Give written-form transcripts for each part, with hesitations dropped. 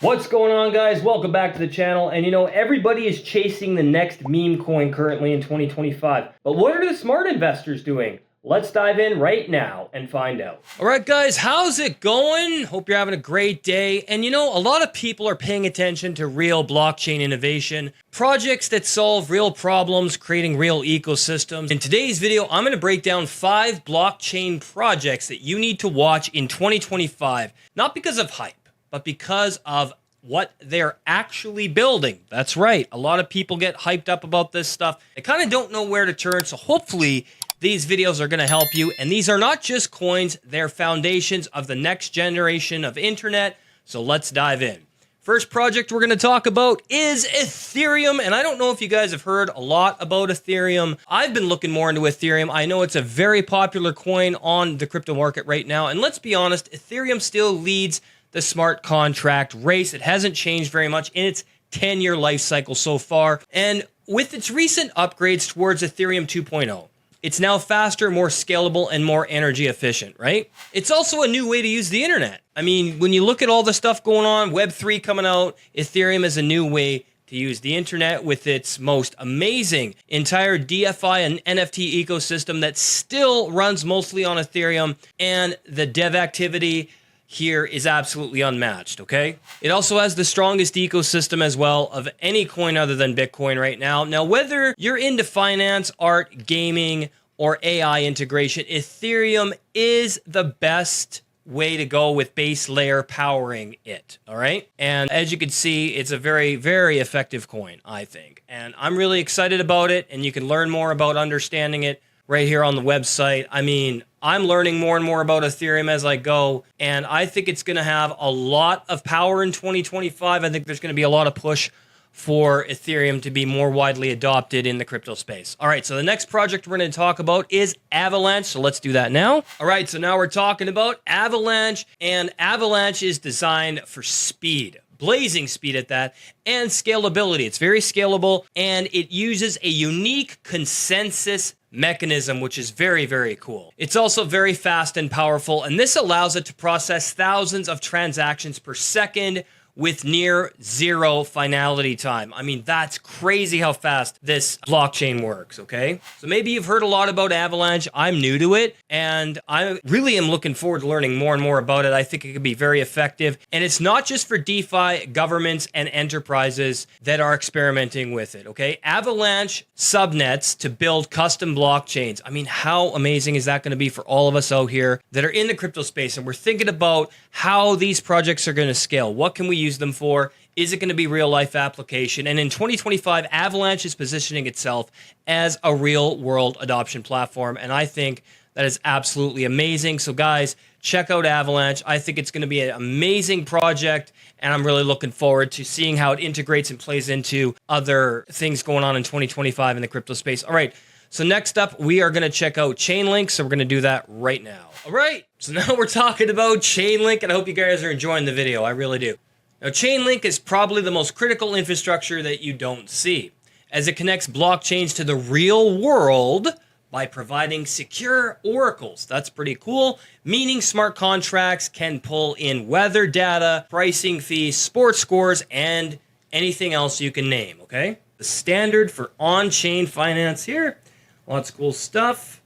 What's going on, guys? Welcome back to the channel. And everybody is chasing the next meme coin currently in 2025. But what are the smart investors doing? Let's dive in right now and find out. All right, guys, how's it going? Hope you're having a great day. And a lot of people are paying attention to real blockchain innovation, projects that solve real problems, creating real ecosystems. In today's video, I'm going to break down 5 blockchain projects that you need to watch in 2025, not because of hype, but because of what they're actually building. That's right. A lot of people get hyped up about this stuff. They kind of don't know where to turn. So hopefully these videos are going to help you. And these are not just coins. They're foundations of the next generation of internet. So let's dive in. First project we're going to talk about is Ethereum. And I don't know if you guys have heard a lot about Ethereum. I've been looking more into Ethereum. I know it's a very popular coin on the crypto market right now. And let's be honest, Ethereum still leads the smart contract race. It hasn't changed very much in its 10-year life cycle so far. And with its recent upgrades towards Ethereum 2.0, it's now faster, more scalable, and more energy efficient, right? It's also a new way to use the internet. I mean, when you look at all the stuff going on, Web3 coming out, Ethereum is a new way to use the internet with its most amazing entire DeFi and NFT ecosystem that still runs mostly on Ethereum, and the dev activity here is absolutely unmatched, okay? It also has the strongest ecosystem as well of any coin other than Bitcoin right now. Now, whether you're into finance, art, gaming, or AI integration, Ethereum is the best way to go with base layer powering it, all right? And as you can see, it's a very, very effective coin, I think. And I'm really excited about it, and you can learn more about understanding it right here on the website. I mean, I'm learning more and more about Ethereum as I go, and I think it's going to have a lot of power in 2025. I think there's going to be a lot of push for Ethereum to be more widely adopted in the crypto space. All right, so the next project we're going to talk about is Avalanche, so let's do that now. All right, so now we're talking about Avalanche, and Avalanche is designed for speed. Blazing speed at that, and scalability. It's very scalable, and it uses a unique consensus mechanism, which is very, very cool. It's also very fast and powerful, and this allows it to process thousands of transactions per second with near zero finality time. I mean, that's crazy how fast this blockchain works, okay? So maybe you've heard a lot about Avalanche. I'm new to it, and I really am looking forward to learning more and more about it. I think it could be very effective, and it's not just for DeFi, governments, and enterprises that are experimenting with it, okay? Avalanche subnets to build custom blockchains. I mean, how amazing is that going to be for all of us out here that are in the crypto space, and we're thinking about how these projects are going to scale? What can we use them for? Is it going to be real life application? And in 2025, Avalanche is positioning itself as a real world adoption platform. And I think that is absolutely amazing. So guys, check out Avalanche. I think it's going to be an amazing project, and I'm really looking forward to seeing how it integrates and plays into other things going on in 2025 in the crypto space. All right. So next up, we are going to check out Chainlink. So we're going to do that right now. All right. So now we're talking about Chainlink, and I hope you guys are enjoying the video. I really do. Now, Chainlink is probably the most critical infrastructure that you don't see, as it connects blockchains to the real world by providing secure oracles. That's pretty cool, meaning smart contracts can pull in weather data, pricing fees, sports scores, and anything else you can name, okay? The standard for on-chain finance here. Lots of cool stuff.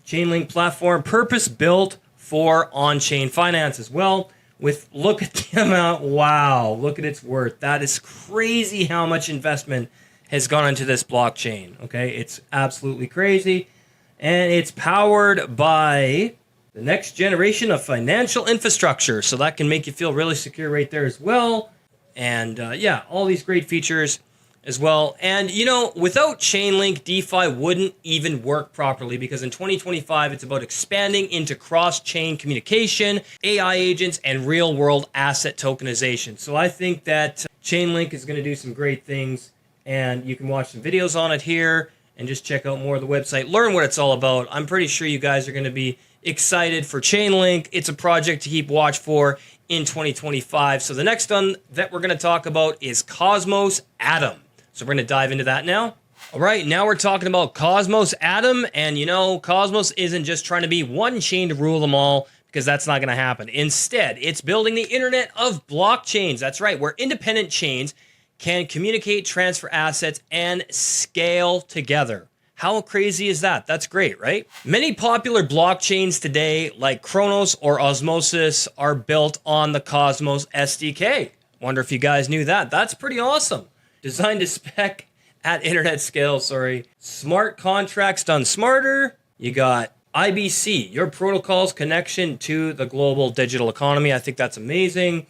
Chainlink platform, purpose-built for on-chain finance as well. Look at the amount, wow, look at its worth. That is crazy how much investment has gone into this blockchain, okay? It's absolutely crazy. And it's powered by the next generation of financial infrastructure. So that can make you feel really secure right there as well. And yeah, all these great features as well. And without Chainlink, DeFi wouldn't even work properly, because in 2025, it's about expanding into cross-chain communication, AI agents, and real-world asset tokenization. So I think that Chainlink is going to do some great things, and you can watch some videos on it here and just check out more of the website, learn what it's all about. I'm pretty sure you guys are going to be excited for Chainlink. It's a project to keep watch for in 2025. So the next one that we're going to talk about is Cosmos Atom. So we're going to dive into that now. All right, now we're talking about Cosmos Atom, and Cosmos isn't just trying to be one chain to rule them all, because that's not going to happen. Instead, it's building the internet of blockchains. That's right, where independent chains can communicate, transfer assets, and scale together. How crazy is that? That's great, right? Many popular blockchains today, like Chronos or Osmosis, are built on the Cosmos SDK. Wonder if you guys knew that. That's pretty awesome. Designed to spec at internet scale, Smart contracts done smarter. You got IBC, your protocol's connection to the global digital economy. I think that's amazing.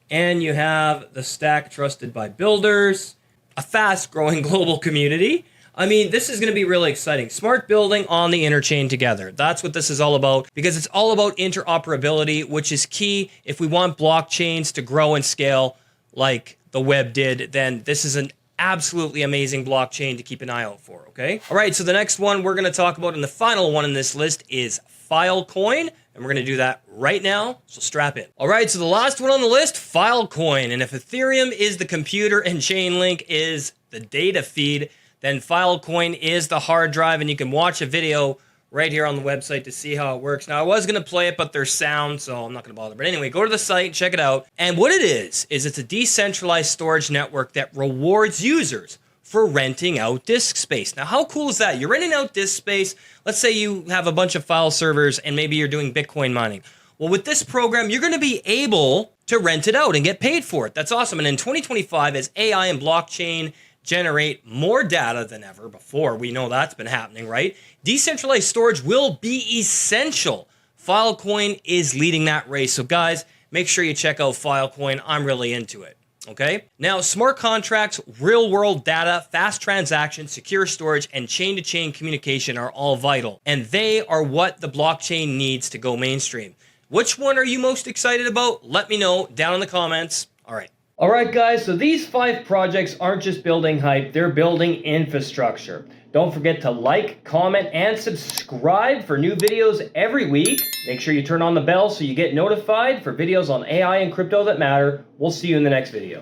And you have the stack trusted by builders, a fast-growing global community. I mean, this is going to be really exciting. Smart building on the interchain together. That's what this is all about, because it's all about interoperability, which is key. If we want blockchains to grow and scale like the web did, then this is an absolutely amazing blockchain to keep an eye out for, okay? All right, so the next one we're going to talk about, and the final one in this list, is Filecoin. And we're going to do that right now, so strap in. All right, so the last one on the list, Filecoin. And if Ethereum is the computer and Chainlink is the data feed, then Filecoin is the hard drive, and you can watch a video right here on the website to see how it works. Now, I was going to play it, but there's sound, so I'm not going to bother. But anyway, go to the site and check it out. And what it is it's a decentralized storage network that rewards users for renting out disk space. Now, how cool is that? You're renting out disk space. Let's say you have a bunch of file servers, and maybe you're doing Bitcoin mining. Well, with this program, you're going to be able to rent it out and get paid for it. That's awesome. And in 2025, as AI and blockchain generate more data than ever before, we know that's been happening, right? Decentralized storage will be essential. Filecoin is leading that race. So guys, make sure you check out Filecoin. I'm really into it. Okay. Now, smart contracts, real world data, fast transactions, secure storage, and chain-to-chain communication are all vital. And they are what the blockchain needs to go mainstream. Which one are you most excited about? Let me know down in the comments. All right. All right, guys, so these 5 projects aren't just building hype, they're building infrastructure. Don't forget to like, comment, and subscribe for new videos every week. Make sure you turn on the bell so you get notified for videos on AI and crypto that matter. We'll see you in the next video.